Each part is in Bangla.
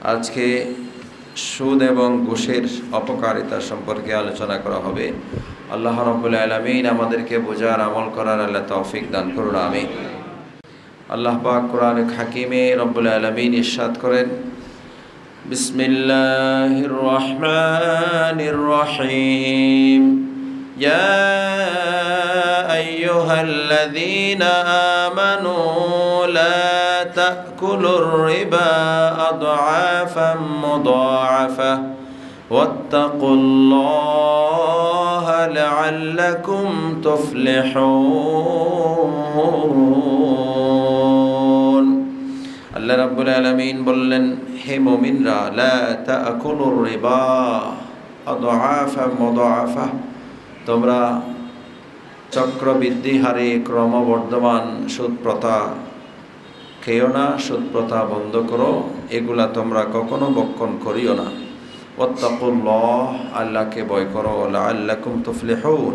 আজকে সুদ এবং ঘুষের অপকারিতা সম্পর্কে আলোচনা করা হবে। আল্লাহ রাব্বুল আলামিন আমাদেরকে বোঝার আমল করার আল্লাহ তৌফিক দান করুন, আমিন। আল্লাহ পাক কোরআনে হাকিমে রব্বুল আলামিন ইরশাদ করেন, বিসমিল্লাহির রহমানির রহিম, ইয়া আইয়ুহাল্লাযীনা আমানু লা তাকুলুর রিবা আদআফাম মুদাআফা ওয়াত্তাকুল্লাহা লাআল্লাকুম তুফলিহুন। আল্লাহ রাব্বুল আলামিন বললেন, হে মুমিনরা, লা তাকুলুর রিবা আদআফাম মুদাআফা, তোমরা চক্রবৃদ্ধি হারে ক্রমবর্ধমান সুদ প্রথা খেও না, সুদ প্রথা বন্ধ করো, এগুলা তোমরা কখনো বক্ষণ করিও না। ওয়াত্তাকুল্লাহ, আল্লাহকে ভয় করো, লাআল্লাকুম তুফলিহুন,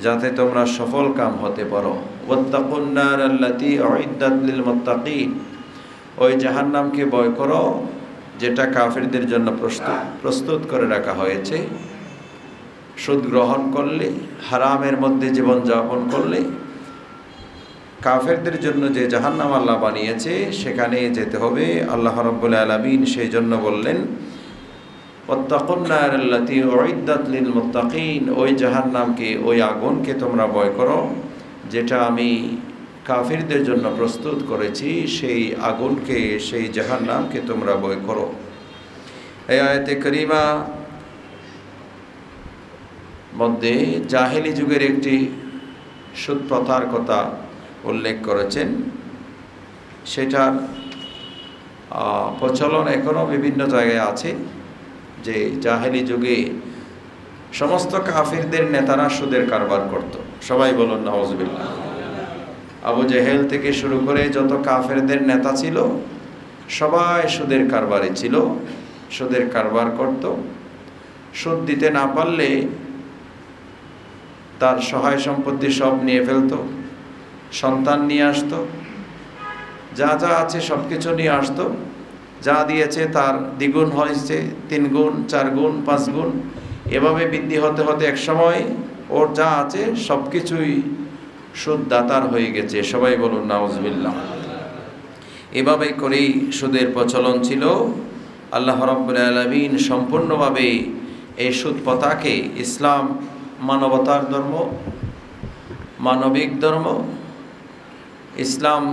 যাতে তোমরা সফল কাম হতে পারো। ওয়াত্তাকুন নার আল্লাতী উইদ্দাত লিল মুত্তাকিন, ওই জাহান্নামকে ভয় করো যেটা কাফিরদের জন্য প্রস্তুত করে রাখা হয়েছে। সুদ গ্রহণ করলে, হারামের মধ্যে জীবন যাপন করলে কাফেরদের জন্য যে জাহান্নাম আল্লাহ বানিয়েছে সেখানে যেতে হবে। আল্লাহ রাব্বুল আলামিন সেই জন্য বললেন, ওয়াত্তাকুন নার আল্লাতী উইদ্দাত লিল মুত্তাকিন, ওই জাহান্নামকে, ওই আগুনকে তোমরা ভয় করো যেটা আমি কাফিরদের জন্য প্রস্তুত করেছি, সেই আগুনকে, সেই জাহান্নামকে তোমরা ভয় করো। এই আয়াতে কারিমা মধ্যে জাহেলি যুগের একটি সুদ প্রথার কথা উল্লেখ করেছেন। সেটার প্রচলন এখনও বিভিন্ন জায়গায় আছে, যে জাহেলি যুগে সমস্ত কাফিরদের নেতারা সুদের কারবার করত। সবাই বলুন নাউজুবিল্লাহ। আবু জেহেল থেকে শুরু করে যত কাফেরদের নেতা ছিল সবাই সুদের কারবারে ছিল, সুদের কারবার করত। সুদ দিতে না পারলে তার সহায় সম্পত্তি সব নিয়ে ফেলতো, সন্তান নিয়ে আসতো, যা যা আছে সব কিছু নিয়ে আসতো। যা দিয়েছে তার দ্বিগুণ হয়েছে, 3 গুণ, 4 গুণ, 5 গুণ, এভাবে বৃদ্ধি হতে হতে এক সময় ওর যা আছে সব কিছুই সুদদাতার হয়ে গেছে। সবাই বলুন নাউজুবিল্লাহ। এভাবে করেই সুদের প্রচলন ছিল। আল্লাহ রাব্বুল আলামিন সম্পূর্ণভাবে এই সুদ প্রথাকে, ইসলাম মানবতার ধর্ম, মানবিক ধর্ম, ইসলাম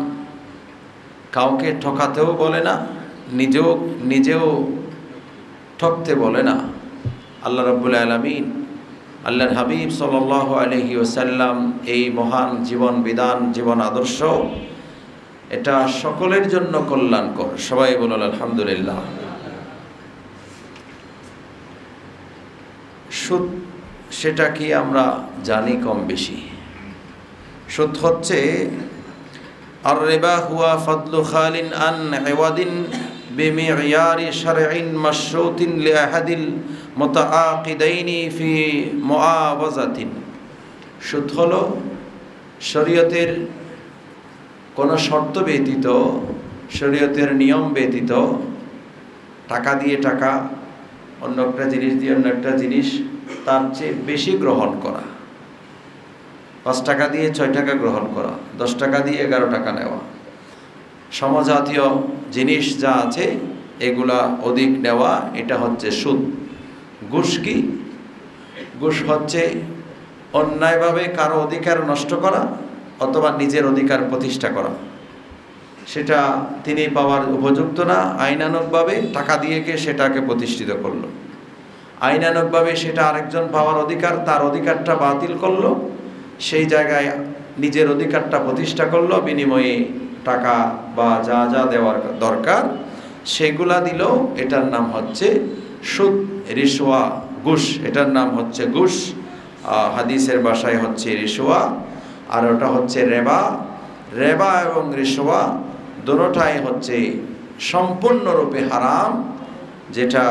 কাউকে ঠকাতেও বলে না, নিজেও ঠকতে বলে না। আল্লাহ রাব্বুল আলামিন, আল্লাহর হাবিব সাল্লাল্লাহু আলাইহি ওয়াসাল্লাম এই মহান জীবন বিধান, জীবন আদর্শ, এটা সকলের জন্য কল্যাণকর। সবাই বলুন আলহামদুলিল্লাহ। সুদ সেটা কি আমরা জানি কম বেশি। সুদ হচ্ছে আর রিবা হুয়া ফাদলু খালিন আন ইওয়াদিন বিমিয়ারি শারঈন মাশরুতিন লিআহাদিল মুতাআকিদাইনি ফি মুআওয়াজাতিন। সুদ হলো শরীয়তের কোনো শর্ত ব্যতীত, শরীয়তের নিয়ম ব্যতীত টাকা দিয়ে টাকা, অন্য একটা জিনিস দিয়ে অন্য একটা জিনিস তার চেয়ে বেশি গ্রহণ করা। 5 টাকা দিয়ে 6 টাকা গ্রহণ করা, 10 টাকা দিয়ে 11 টাকা নেওয়া, সমজাতীয় জিনিস যা আছে এগুলা অধিক নেওয়া, এটা হচ্ছে সুদ। ঘুষ কি? ঘুষ হচ্ছে অন্যায়ভাবে কারো অধিকার নষ্ট করা অথবা নিজের অধিকার প্রতিষ্ঠা করা। সেটা তিনি পাওয়ার উপযুক্ত না, আইনানুগভাবে টাকা দিয়ে সেটাকে প্রতিষ্ঠিত করলো। আইনানুগভাবে সেটা আরেকজন পাওয়ার অধিকার, তার অধিকারটা বাতিল করলো, সেই জায়গায় নিজের অধিকারটা প্রতিষ্ঠা করলো, বিনিময়ে টাকা বা যা যা দেওয়ার দরকার সেগুলা দিল। এটার নাম হচ্ছে সুদ, রিশওয়া, ঘুষ, এটার নাম হচ্ছে ঘুষ। হাদিসের ভাষায় হচ্ছে রিশওয়া, আর ওটা হচ্ছে রেবা। রেবা এবং রিশওয়া দুটোটাই হচ্ছে সম্পূর্ণরূপে হারাম। যেটা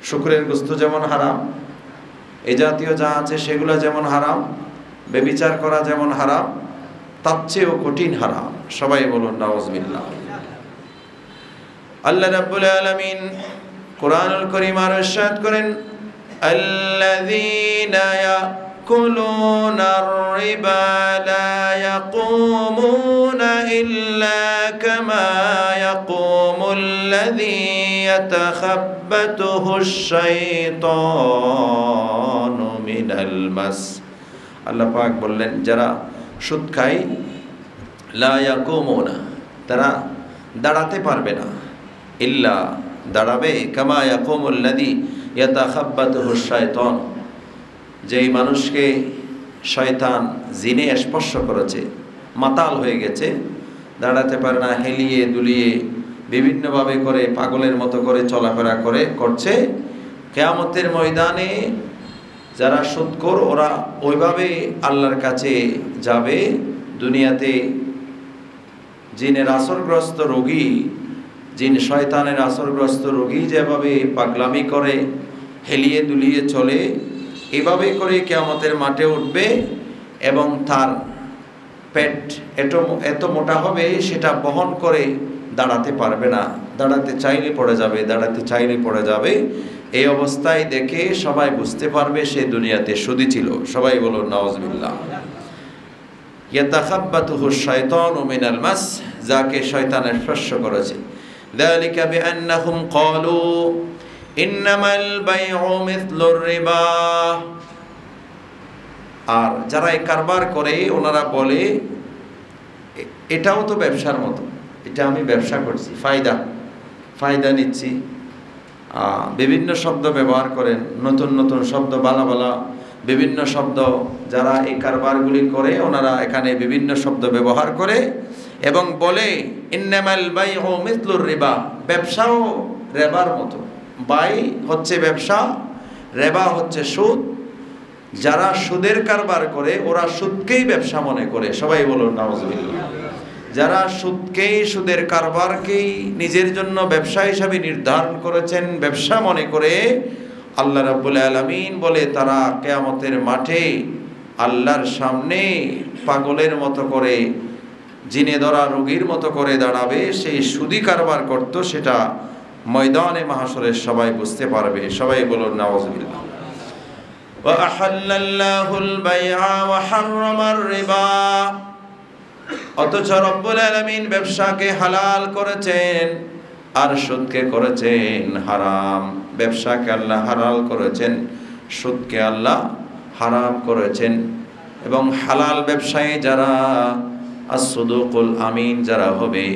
শুকরের গোশত যেমন হারাম, এই জাতীয় যা আছে সেগুলো যেমন হারাম, ব্যভিচার করা যেমন হারাম, তার চেয়েও কঠিন হারাম। সবাই বলুন নাউজুবিল্লাহ। আল্লাহ রাব্বুল আলামিন কুরআনুল কারীম আর ইরশাদ করেন, আল্লাযীনা ইয়াকুলুনার রিবা লা ইয়াকুমুনা ইল্লা কামা ইয়াকুমুল্লাযী ইয়াতাখাব্বাতুহুশ শাইতানু মিনাল মাস। আল্লাহ পাক বললেন, যারা সুদ খায়, লা ইয়াকুমুনা, তারা দাঁড়াতে পারবে না, ইল্লা দাঁড়াবে, কামা ইয়াকুমুল্লাযী ইয়াতাখাব্বাতুহুশ শাইতান, যেই মানুষকে শয়তান জিনে স্পর্শ করেছে, মাতাল হয়ে গেছে, দাঁড়াতে পারে না, হেলিয়ে দুলিয়ে বিভিন্নভাবে করে পাগলের মতো করে চলাফেরা করছে। কিয়ামতের ময়দানে যারা সুদখোর ওরা ওইভাবে আল্লাহর কাছে যাবে। দুনিয়াতে জিনের আসরগ্রস্ত রোগী, জিন শয়তানের আসরগ্রস্ত রোগী যেভাবে পাগলামি করে, হেলিয়ে দুলিয়ে চলে, এভাবে করে কিয়ামতের মাঠে উঠবে এবং তার পেট এত মোটা হবে সেটা বহন করে দাঁড়াতে পারবে না, দাঁড়াতে চাইলে পড়ে যাবে, দাঁড়াতে চাইলে পড়ে যাবে। এই অবস্থায় দেখে সবাই বুঝতে পারবে সে দুনিয়াতে সুদী ছিল। সবাই বলুন নাউজুবিল্লাহ। ইয়াতাখাব্বাতুহুশ শাইতানু মিনাল মাস, যাকে শয়তান স্পর্শ করেছে। যালিকা বিআন্নাহুম ক্বালু ইন্নামাল বাইউ মিথলুর রিবা। আর যারা এই কারবার করে ওনারা বলে এটাও তো ব্যবসার মতো, এটা আমি ব্যবসা করছি, ফায়দা নিচ্ছি। বিভিন্ন শব্দ ব্যবহার করেন, নতুন নতুন শব্দ, বালা বালা বিভিন্ন শব্দ। যারা এই কারবারগুলি করে ওনারা এখানে বিভিন্ন শব্দ ব্যবহার করে এবং বলে ইন্নামাল বাইউ মিথলুর রিবা, ব্যবসাও রেবার মতো। বাই হচ্ছে ব্যবসা, রেবা হচ্ছে সুদ। যারা সুদের কারবার করে ওরা সুদকেই ব্যবসা মনে করে। সবাই বলুন নাউজুবিল্লাহ। যারা সুদকেই, সুদের কারবারকেই নিজের জন্য ব্যবসা হিসাবে নির্ধারণ করেছেন, ব্যবসা মনে করে, আল্লাহ রাব্বুল আলামিন বলে তারা কিয়ামতের মাঠে আল্লাহর সামনে পাগলের মতো করে, জিনে ধরা রোগীর মতো করে দাঁড়াবে। সেই সুদি কারবার করত, সেটা ময়দানে মাহশরে সবাই বুঝতে পারবে। সবাই বলুন নাউজুবিল্লাহ। ওয়া আহাল্লাল্লাহুল বাইআ ওয়া হাররামার রিবা। অথচ রব্বুল আলামিন ব্যবসাকে হালাল করেছেন আর সুদকে করেছেন হারাম। ব্যবসাকে আল্লাহ হালাল করেছেন, সুদকে আল্লাহ হারাম করেছেন। এবং হালাল ব্যবসায়ী যারা, as-suduqul আমিন যারা হবে,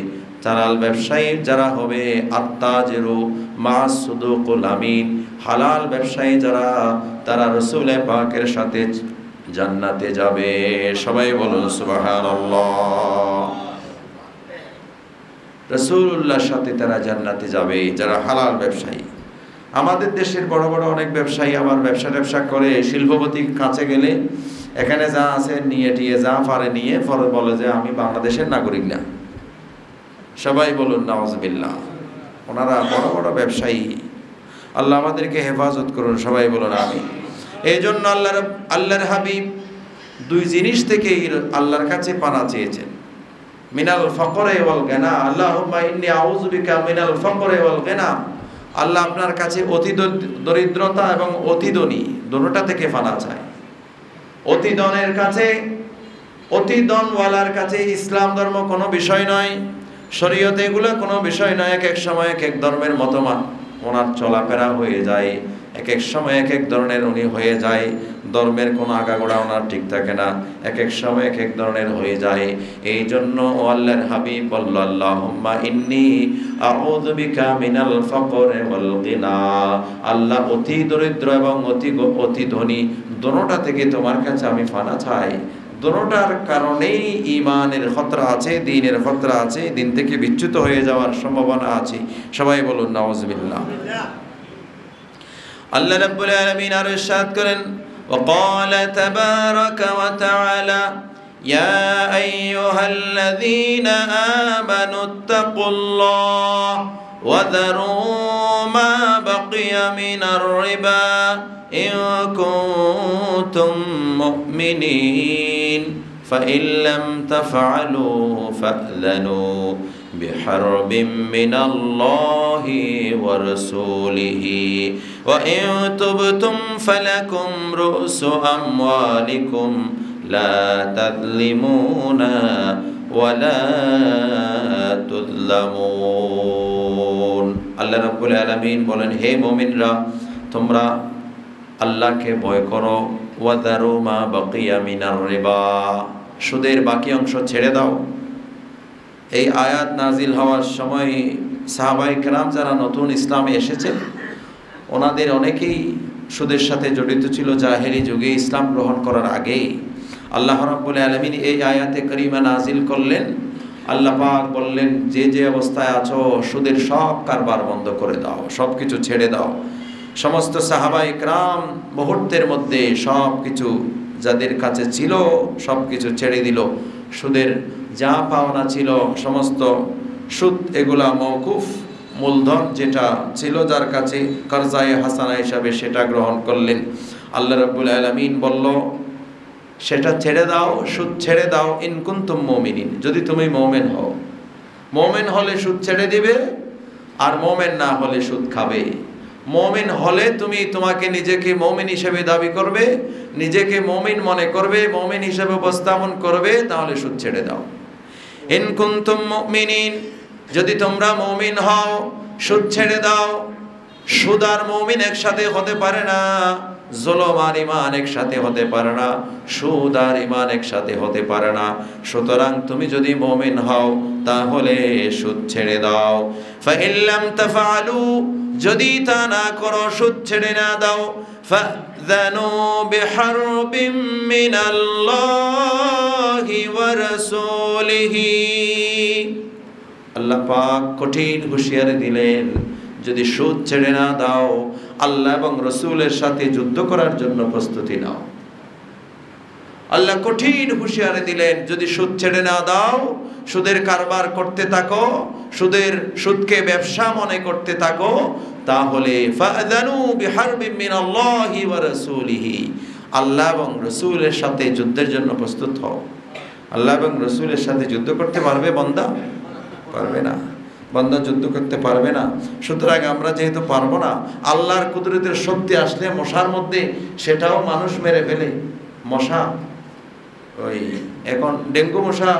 হালাল ব্যবসায়ী যারা হবে, আত-তাজিরু মা-সুদুকুল আমিন, হালাল ব্যবসায়ী যারা, তারা রাসূল পাকের সাথে জান্নাতে যাবে। সবাই বলুন সুবহানাল্লাহ। রাসূলুল্লাহর সাথে তারা জান্নাতে যাবে যারা হালাল ব্যবসায়ী। আমাদের দেশের বড় বড় অনেক ব্যবসায়ী আবার ব্যবসা করে শিল্পপতির কাছে গেলে এখানে যা আছে নিয়ে টিয়ে যা পারে নিয়ে পরে বলে যে আমি বাংলাদেশের নাগরিক না। সবাই বলুন নাউজুবিল্লাহ। ওনারা বড় বড় ব্যবসায়ী। আল্লাহ আমাদেরকে হেফাজত করুন। সবাই বলুন আমিন। এই জন্য আল্লাহর হাবিব দুই জিনিস থেকে আল্লাহর কাছে পানা চেয়েছেন, মিনাল ফকরে ওয়াল গিনা। আল্লাহুম্মা ইন্নী আউযু বিকা মিনাল ফকরে ওয়াল গিনা। আল্লাহ আপনার কাছে অতি দরিদ্রতা এবং অতি ধনী দুটোটা থেকে পানা চায়। অতি ধনের কাছে, অতি ধনওয়ালার কাছে ইসলাম ধর্ম কোনো বিষয় নয়, শরীয়তে এগুলো কোনো বিষয় নয়। এক এক সময় এক এক ধর্মের মতবাদ ওনার চলাফেরা হয়ে যায়, এক এক সময় এক এক ধরনের উনি হয়ে যায়, ধর্মের কোনো আগাগোড়া ওনার ঠিক থাকে না, এক এক সময় এক এক ধরনের হয়ে যায়। এই জন্য আল্লাহর হাবিব বলল, আল্লাহুম্মা ইন্নী আউযু বিকা মিনাল ফকরে ওয়াল গিনা। আল্লাহ অতি দরিদ্র এবং অতি ধনী দুটোটা থেকে তোমার কাছে আমি পানা চাই। দুটোটার কারণেই ঈমানের খতরা আছে, দ্বীনের খতরা আছে, দিন থেকে বিচ্যুত হয়ে যাওয়ার সম্ভাবনা আছে। সবাই বলুন নাউজুবিল্লাহ। আল্লাহ রাব্বুল আলামিন আর ইরশাদ করেন, وقال تبارك وتعالى يا أيها الذين آمنوا اتقوا الله وذروا ما بقي من الربا إن كنتم مؤمنين فإن لم تفعلوا فأذنوا বিহারবিম মিনাল্লাহি ওয়া রাসূলিহি ওয়া ইন তুবতুম ফালাকুম রুসু আমওয়ালিকুম লা তাযলিমুনা ওয়া লা তুযলামুন। আল্লাহ রাব্বুল আলামিন বলেন, হে মুমিনরা, তোমরা আল্লাহকে ভয় করো। ওয়াদারু মা বাকিয়া মিনার রিবা, সুদের বাকি অংশ ছেড়ে দাও। এই আয়াত নাজিল হওয়ার সময় সাহাবায়ে কেরাম যারা নতুন ইসলামে এসেছেন, ওনাদের অনেকেই সুদের সাথে জড়িত ছিল জাহেলি যুগে, ইসলাম গ্রহণ করার আগেই। আল্লাহ রাব্বুল আলামিন এই আয়াতে কারিমা নাজিল করলেন। আল্লাহ পাক বললেন, যে যে অবস্থায় আছো সুদের সব কারবার বন্ধ করে দাও, সব কিছু ছেড়ে দাও। সমস্ত সাহাবায়ে কেরাম মুহূর্তের মধ্যে সব কিছু যাদের কাছে ছিল সব কিছু ছেড়ে দিল। সুদের যা পাওনা ছিল সমস্ত সুদ এগুলা মওকুফ, মূলধন যেটা ছিল যার কাছে কর্জায়ে হাসানা হিসাবে সেটা গ্রহণ করলেন। আল্লাহ রাব্বুল আলামিন বলল, সেটা ছেড়ে দাও, সুদ ছেড়ে দাও। ইন কুনতুম মুমিনিন, যদি তুমি মুমিন হও। মুমিন হলে সুদ ছেড়ে দিবে, আর মুমিন না হলে সুদ খাবে। মুমিন হলে তুমি তোমাকে নিজেকে মুমিন হিসেবে দাবি করবে, নিজেকে মুমিন মনে করবে, মুমিন হিসেবে উপস্থাপন করবে, তাহলে সুদ ছেড়ে দাও। ইন কুনতুম মুমিনিন, যদি তোমরা মুমিন হও সুদ ছেড়ে দাও। সুদ আর মুমিন একসাথে হতে পারে না, জুলুম আর ঈমান একসাথে হতে পারে না, সুদ আর ঈমান একসাথে হতে পারে না। সুতরাং তুমি যদি মুমিন হও তাহলে সুদ ছেড়ে দাও। ফাইন লাম তাফআলু, যদি তা না করো, সুদ ছেড়ে না দাও, ফাযানু বিহারবিম মিনাল্লাহি ওয়া রাসূলিহি। আল্লাহ পাক কঠিন হুঁশিয়ারি দিলেন, যদি সুদ ছেড়ে না দাও আল্লাহ এবং রসুলের সাথে যুদ্ধ করার জন্য প্রস্তুতি নাও। আল্লাহ কঠিন হুঁশিয়ারি দিলেন, যদি সুদ ছেড়ে না দাও, সুদের কারবার করতে থাকো, সুদকে ব্যবসা মনে করতে থাকো, তাহলে ফাযানু বিহারবিম মিনাল্লাহি ওয়া রাসূলিহি, আল্লাহ এবং রসুলের সাথে যুদ্ধের জন্য প্রস্তুত হও। আল্লাহ এবং রসুলের সাথে যুদ্ধ করতে পারবে বান্দা? পারবে না, বান্দা যুদ্ধ করতে পারবে না। সুতরাং আমরা যেহেতু পারবো না, আল্লাহর কুদরতের শক্তি আসলে মশার মধ্যে সেটাও মানুষ মেরে ফেলে। মশা, ওই এখন ডেঙ্গু মশা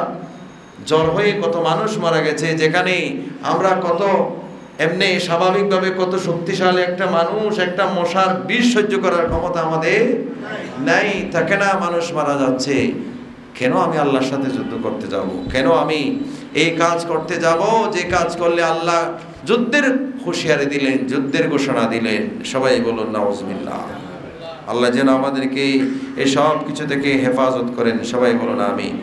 জ্বর হয়ে কত মানুষ মারা গেছে, যেখানে আমরা কত এমনি স্বাভাবিকভাবে কত শক্তিশালী একটা মানুষ, একটা মশার বিষ সহ্য করার ক্ষমতা আমাদের নাই, থাকে না, মানুষ মারা যাচ্ছে। কেন আমি আল্লাহর সাথে যুদ্ধ করতে যাব? কেন আমি এই কাজ করতে যাব যে কাজ করলে আল্লাহ যুদ্ধের হুঁশিয়ারি দিলেন, যুদ্ধের ঘোষণা দিলেন? সবাই বলুন নাউজুবিল্লাহ। আল্লাহ যেন আমাদেরকে এই সব কিছু থেকে হেফাজত করেন। সবাই বলুন আমিন।